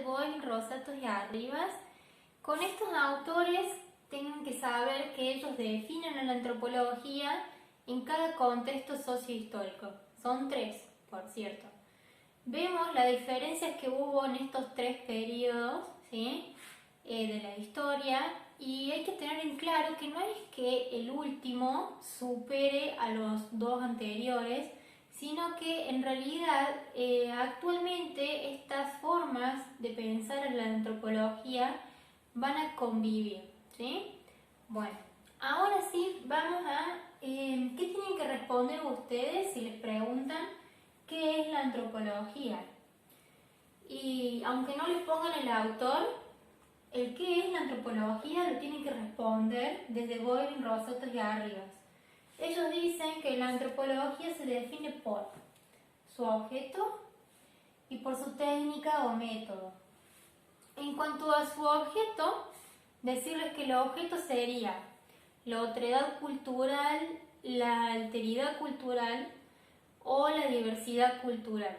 Boyle, Rossatos y Arribas. Con estos autores tienen que saber que ellos definen a la antropología en cada contexto sociohistórico. Son 3, por cierto. Vemos las diferencias que hubo en estos 3 periodos, ¿sí? De la historia, y hay que tener en claro que no es que el último supere a los 2 anteriores, sino que en realidad actualmente estas formas de pensar en la antropología van a convivir, ¿sí? Bueno, ahora sí vamos a ¿qué tienen que responder ustedes si les preguntan qué es la antropología? Y aunque no les pongan el autor, el qué es la antropología lo tienen que responder desde Boyle, Rossatos y Arribas. Ellos dicen que la antropología se define por su objeto y por su técnica o método. En cuanto a su objeto, decirles que el objeto sería la otredad cultural, la alteridad cultural o la diversidad cultural.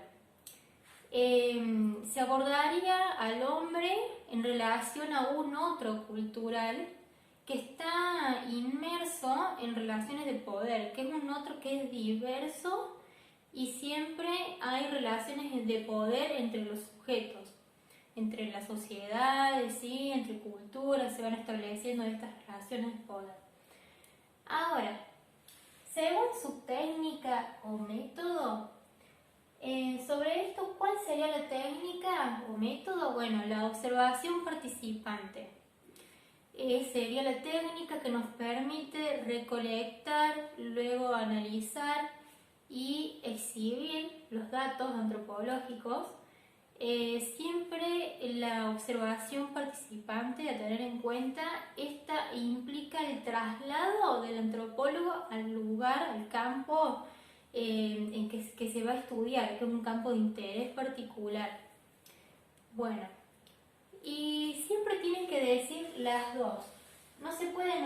Se abordaría al hombre en relación a un otro cultural que está inmerso en relaciones de poder, que es un otro que es diverso y siempre hay relaciones de poder entre los sujetos, entre las sociedades, ¿sí? Entre culturas, se van estableciendo estas relaciones de poder. Ahora, según su técnica o método, sobre esto, ¿cuál sería la técnica o método? Bueno, la observación participante. Sería la técnica que nos permite recolectar, luego analizar y exhibir los datos antropológicos. Siempre la observación participante, a tener en cuenta, esta implica el traslado del antropólogo al lugar, al campo en que se va a estudiar, que es un campo de interés particular. Bueno, y siempre tienen que decir las dos. No se pueden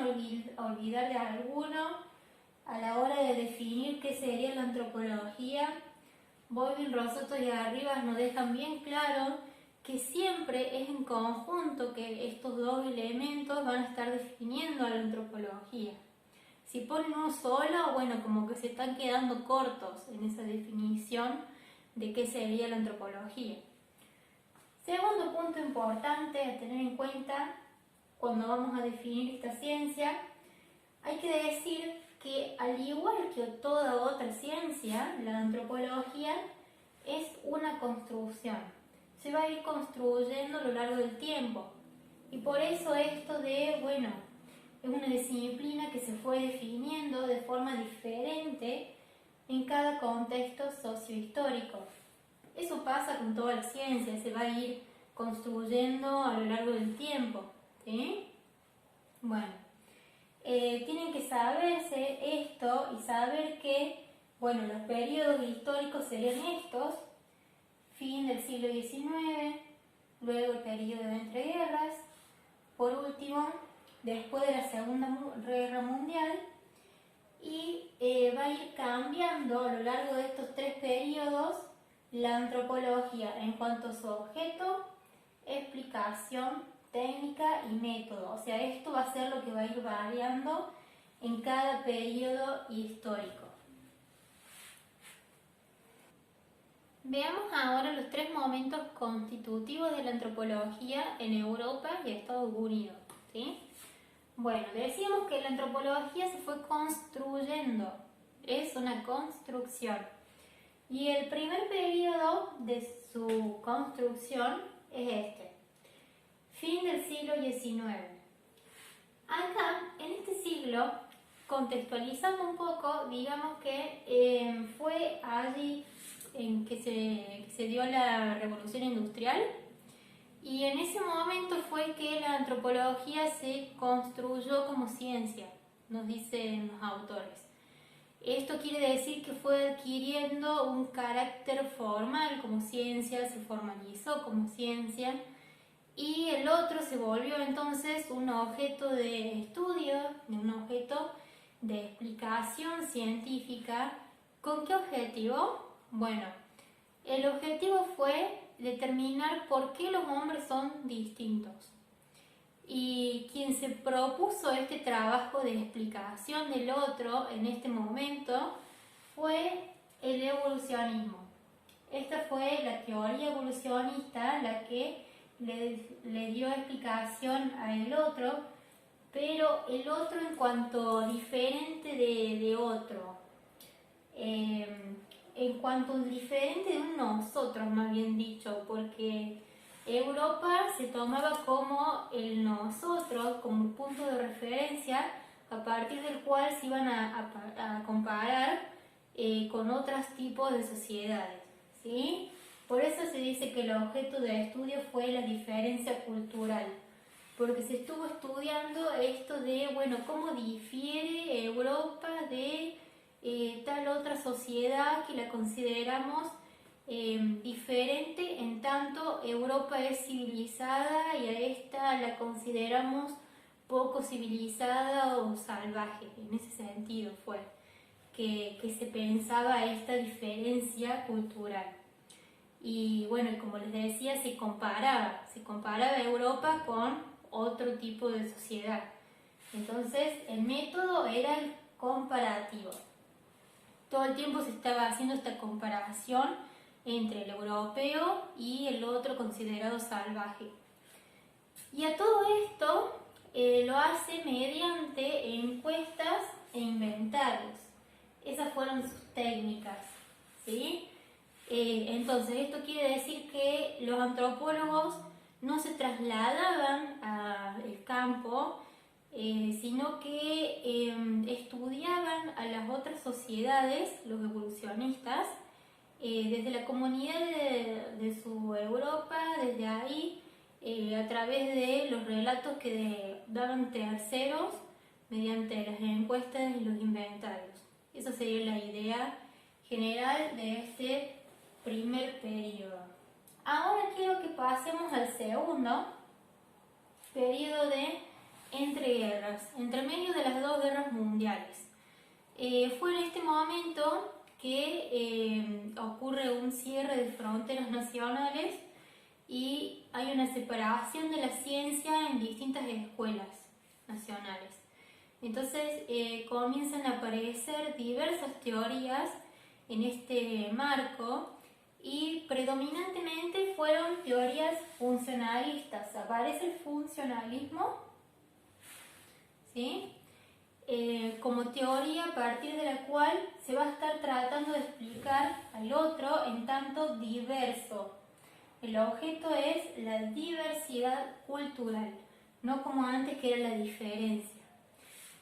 olvidar de alguno a la hora de definir qué sería la antropología. Boyle, Rossatos y Arribas nos dejan bien claro que siempre es en conjunto que estos dos elementos van a estar definiendo a la antropología. Si ponen uno solo, bueno, como que se están quedando cortos en esa definición de qué sería la antropología. Segundo punto importante a tener en cuenta cuando vamos a definir esta ciencia, hay que decir que al igual que toda otra ciencia, la antropología es una construcción. Se va a ir construyendo a lo largo del tiempo. Y por eso esto de, bueno, es una disciplina que se fue definiendo de forma diferente en cada contexto sociohistórico. Eso pasa con toda la ciencia, se va a ir construyendo a lo largo del tiempo, ¿sí? Bueno, tienen que saberse esto y saber que, bueno, los periodos históricos serían estos: fin del siglo XIX, luego el periodo de entreguerras, por último, después de la Segunda Guerra Mundial, y va a ir cambiando a lo largo de estos 3 periodos la antropología en cuanto a su objeto, explicación, técnica y método. O sea, esto va a ser lo que va a ir variando en cada periodo histórico. Veamos ahora los 3 momentos constitutivos de la antropología en Europa y Estados Unidos, ¿sí? Bueno, decíamos que la antropología se fue construyendo, es una construcción. Y el primer periodo de su construcción es este: fin del siglo XIX. Acá, en este siglo, contextualizando un poco, digamos que fue allí en que se dio la revolución industrial, y en ese momento fue que la antropología se construyó como ciencia, nos dicen los autores. Esto quiere decir que fue adquiriendo un carácter formal como ciencia, se formalizó como ciencia, y el otro se volvió entonces un objeto de estudio, un objeto de explicación científica. ¿Con qué objetivo? Bueno, el objetivo fue determinar por qué los hombres son distintos. Y quien se propuso este trabajo de explicación del otro en este momento fue el evolucionismo. Esta fue la teoría evolucionista la que le dio explicación al otro, pero el otro en cuanto diferente de otro, en cuanto diferente de un nosotros, más bien dicho, porque Europa se tomaba como el nosotros, como punto de referencia a partir del cual se iban a comparar con otros tipos de sociedades, ¿sí? Por eso se dice que el objeto de estudio fue la diferencia cultural, porque se estuvo estudiando esto de, bueno, cómo difiere Europa de tal otra sociedad que la consideramos diferente, en tanto Europa es civilizada y a esta la consideramos poco civilizada o salvaje. En ese sentido fue que se pensaba esta diferencia cultural. Y bueno, como les decía, se comparaba Europa con otro tipo de sociedad. Entonces el método era el comparativo. Todo el tiempo se estaba haciendo esta comparación entre el europeo y el otro considerado salvaje. Y a todo esto lo hace mediante encuestas e inventarios. Esas fueron sus técnicas, ¿sí? Entonces esto quiere decir que los antropólogos no se trasladaban al campo, sino que estudiaban a las otras sociedades, los evolucionistas, desde la comunidad de su Europa, desde ahí, a través de los relatos que daban terceros mediante las encuestas y los inventarios. Esa sería la idea general de este primer periodo. Ahora quiero que pasemos al segundo periodo de entreguerras, entre medio de las dos guerras mundiales. Fue en este momento que ocurre un cierre de fronteras nacionales y hay una separación de la ciencia en distintas escuelas nacionales. Entonces comienzan a aparecer diversas teorías en este marco y predominantemente fueron teorías funcionalistas. Aparece el funcionalismo, ¿sí? Como teoría a partir de la cual se va a estar tratando de explicar al otro en tanto diverso. El objeto es la diversidad cultural, no como antes que era la diferencia,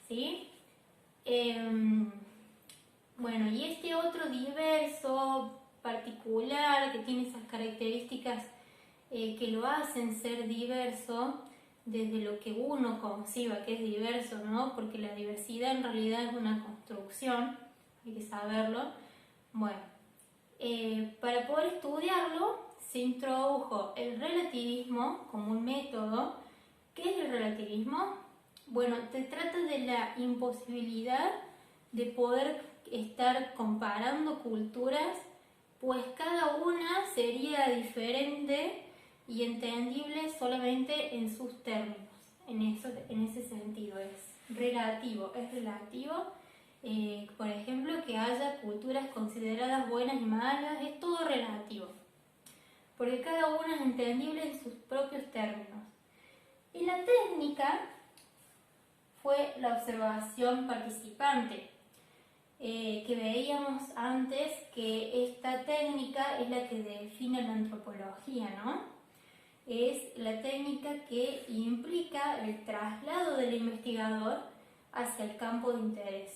¿sí? Bueno, y este otro diverso, particular, que tiene esas características que lo hacen ser diverso, desde lo que uno conciba que es diverso, ¿no? Porque la diversidad en realidad es una construcción, hay que saberlo. Bueno, para poder estudiarlo se introdujo el relativismo como un método. ¿Qué es el relativismo? Bueno, te trata de la imposibilidad de poder estar comparando culturas, pues cada una sería diferente y entendible solamente en sus términos. En ese sentido es relativo. Por ejemplo, que haya culturas consideradas buenas y malas, es todo relativo, porque cada una es entendible en sus propios términos. Y la técnica fue la observación participante, que veíamos antes que esta técnica es la que define la antropología, ¿no? Es la técnica que implica el traslado del investigador hacia el campo de interés.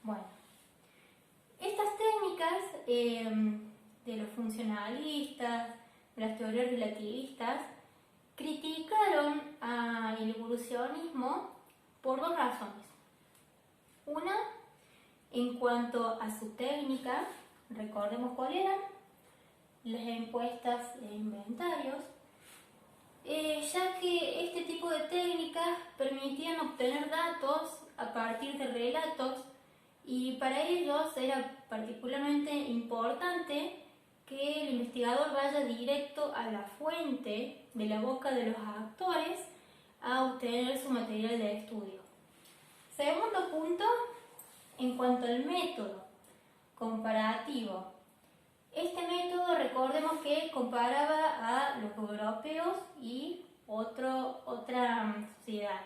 Bueno, estas técnicas de los funcionalistas, de las teorías relativistas, criticaron al evolucionismo por dos razones. Una, en cuanto a su técnica, recordemos cuál eran, las encuestas e inventarios, ya que este tipo de técnicas permitían obtener datos a partir de relatos y para ellos era particularmente importante que el investigador vaya directo a la fuente de la boca de los actores a obtener su material de estudio. Segundo punto, en cuanto al método comparativo. Este método, recordemos que comparaba a los europeos y otra sociedad.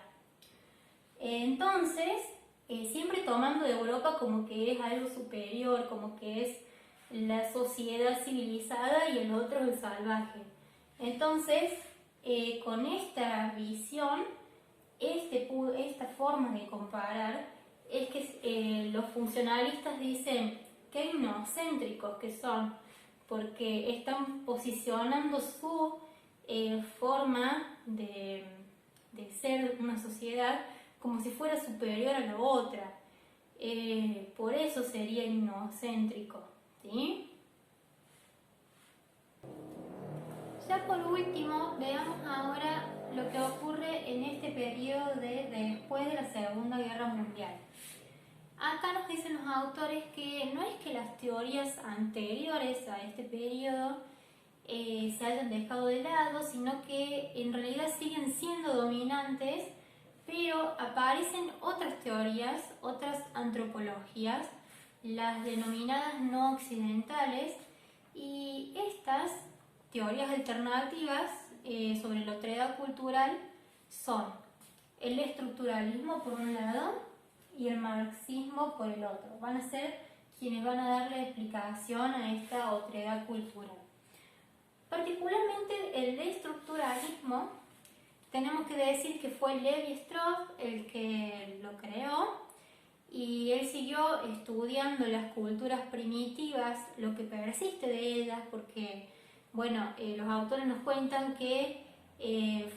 Entonces, siempre tomando de Europa como que es algo superior, como que es la sociedad civilizada y el otro el salvaje. Entonces, con esta visión, esta forma de comparar, es que los funcionalistas dicen qué inocéntricos que son, porque están posicionando su forma de ser una sociedad como si fuera superior a la otra. Por eso sería inocéntrico, ¿sí? Ya por último, veamos ahora lo que ocurre en este periodo después de la Segunda Guerra Mundial. Acá nos dicen los autores que no es que las teorías anteriores a este periodo se hayan dejado de lado, sino que en realidad siguen siendo dominantes, pero aparecen otras teorías, otras antropologías, las denominadas no occidentales, y estas teorías alternativas sobre la otredad cultural son el estructuralismo por un lado y el marxismo por el otro. Van a ser quienes van a darle explicación a esta otredad cultural. Particularmente el estructuralismo, tenemos que decir que fue Levi-Strauss el que lo creó, y él siguió estudiando las culturas primitivas, lo que persiste de ellas, porque bueno, los autores nos cuentan que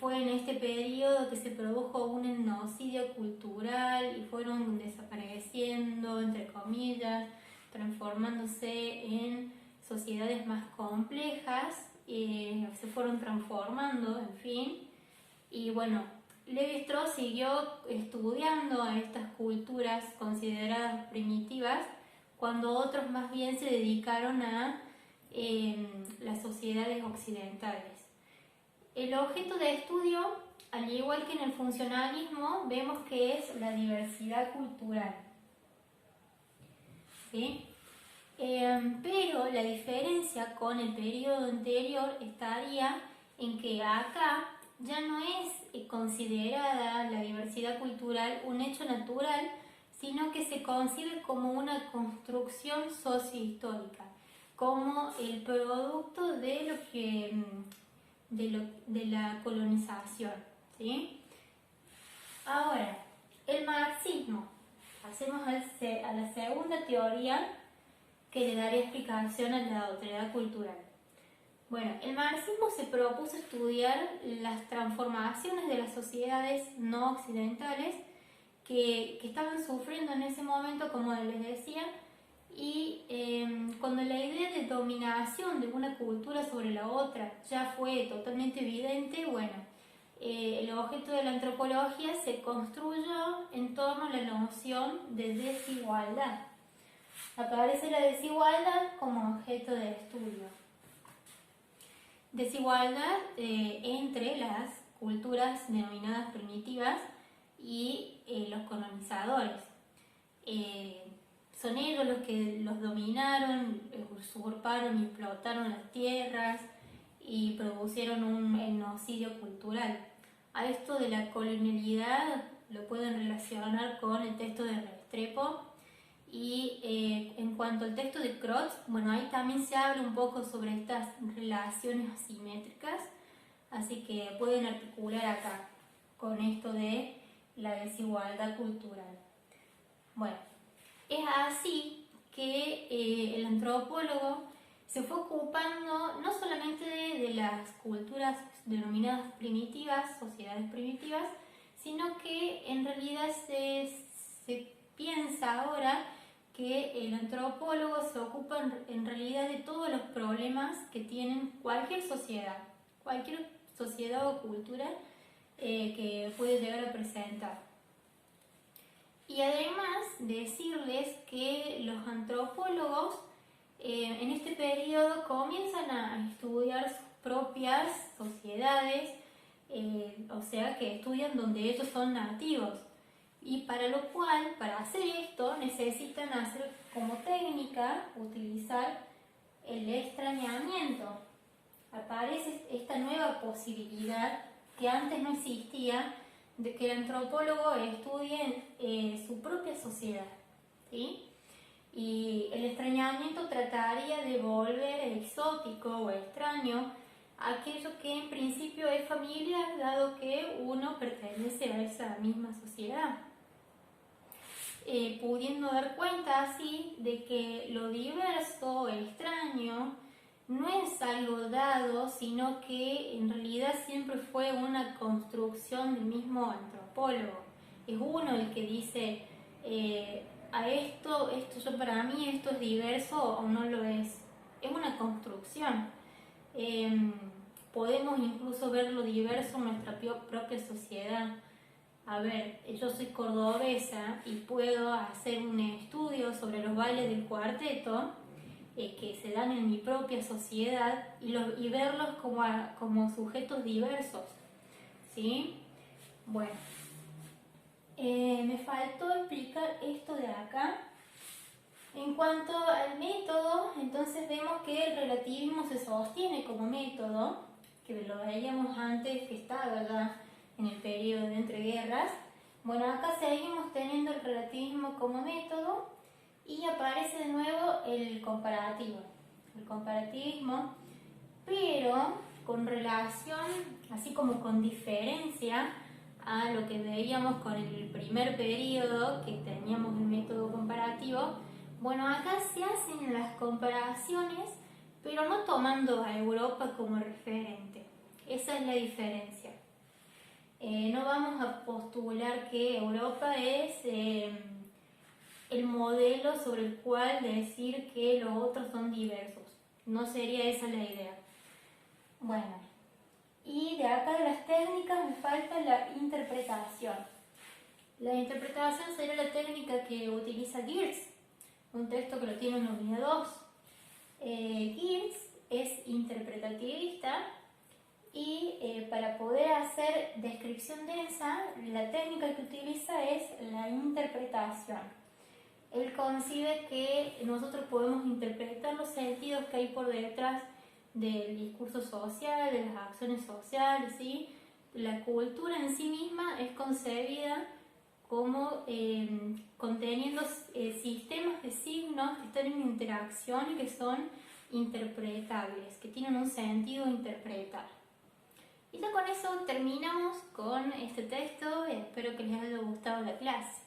fue en este periodo que se produjo un etnocidio cultural y fueron desapareciendo, entre comillas, transformándose en sociedades más complejas, se fueron transformando, en fin. Y bueno, Levi-Strauss siguió estudiando a estas culturas consideradas primitivas, cuando otros más bien se dedicaron a las sociedades occidentales. El objeto de estudio, al igual que en el funcionalismo, vemos que es la diversidad cultural, ¿sí? Pero la diferencia con el periodo anterior estaría en que acá ya no es considerada la diversidad cultural un hecho natural, sino que se concibe como una construcción sociohistórica, como el producto de la colonización, ¿sí? Ahora, el marxismo. Pasemos a la segunda teoría que le daría explicación a la otredad cultural. Bueno, el marxismo se propuso estudiar las transformaciones de las sociedades no occidentales que estaban sufriendo en ese momento, como les decía, y cuando la idea de dominación de una cultura sobre la otra ya fue totalmente evidente, bueno, el objeto de la antropología se construyó en torno a la noción de desigualdad. Aparece la desigualdad como objeto de estudio. Desigualdad entre las culturas denominadas primitivas y los colonizadores. Son ellos los que los dominaron, usurparon y explotaron las tierras y produjeron un etnocidio cultural. A esto de la colonialidad lo pueden relacionar con el texto de Restrepo. Y en cuanto al texto de Crotz, bueno, ahí también se habla un poco sobre estas relaciones asimétricas, así que pueden articular acá con esto de la desigualdad cultural. Bueno, es así que el antropólogo se fue ocupando no solamente de las culturas denominadas primitivas, sociedades primitivas, sino que en realidad se piensa ahora que el antropólogo se ocupa en realidad de todos los problemas que tienen cualquier sociedad o cultura que puede llegar a presentar. Y además decirles que los antropólogos En este periodo comienzan a estudiar sus propias sociedades, o sea que estudian donde ellos son nativos. Y para lo cual, para hacer esto, necesitan hacer como técnica, utilizar el extrañamiento. Aparece esta nueva posibilidad que antes no existía, de que el antropólogo estudie su propia sociedad, ¿sí? Y el extrañamiento trataría de volver exótico o extraño aquello que en principio es familiar, dado que uno pertenece a esa misma sociedad. Pudiendo dar cuenta así de que lo diverso o extraño no es algo dado, sino que en realidad siempre fue una construcción del mismo antropólogo. Es uno el que dice, a esto yo para mí esto es diverso o no lo es. Es una construcción. Podemos incluso ver lo diverso en nuestra propia sociedad. A ver, yo soy cordobesa y puedo hacer un estudio sobre los bailes del cuarteto que se dan en mi propia sociedad y verlos como sujetos diversos, ¿sí? Bueno, me faltó explicar esto de acá. En cuanto al método, entonces vemos que el relativismo se sostiene como método, que lo veíamos antes, que estaba ya en el periodo de entreguerras. Bueno, acá seguimos teniendo el relativismo como método y aparece de nuevo el comparativo. El comparativismo, pero con relación, así como con diferencia a lo que veíamos con el primer periodo, que teníamos el método comparativo. Bueno, acá se hacen las comparaciones, pero no tomando a Europa como referente. Esa es la diferencia. No vamos a postular que Europa es el modelo sobre el cual decir que los otros son diversos. No sería esa la idea. Bueno, y de acá de las técnicas me falta la interpretación. La interpretación sería la técnica que utiliza Geertz, un texto que lo tiene en unidad 2. Geertz es interpretativista y para poder hacer descripción densa, la técnica que utiliza es la interpretación. Él concibe que nosotros podemos interpretar los sentidos que hay por detrás del discurso social, de las acciones sociales, ¿sí? La cultura en sí misma es concebida como conteniendo sistemas de signos que están en interacción y que son interpretables, que tienen un sentido interpretar. Y ya con eso terminamos con este texto. Espero que les haya gustado la clase.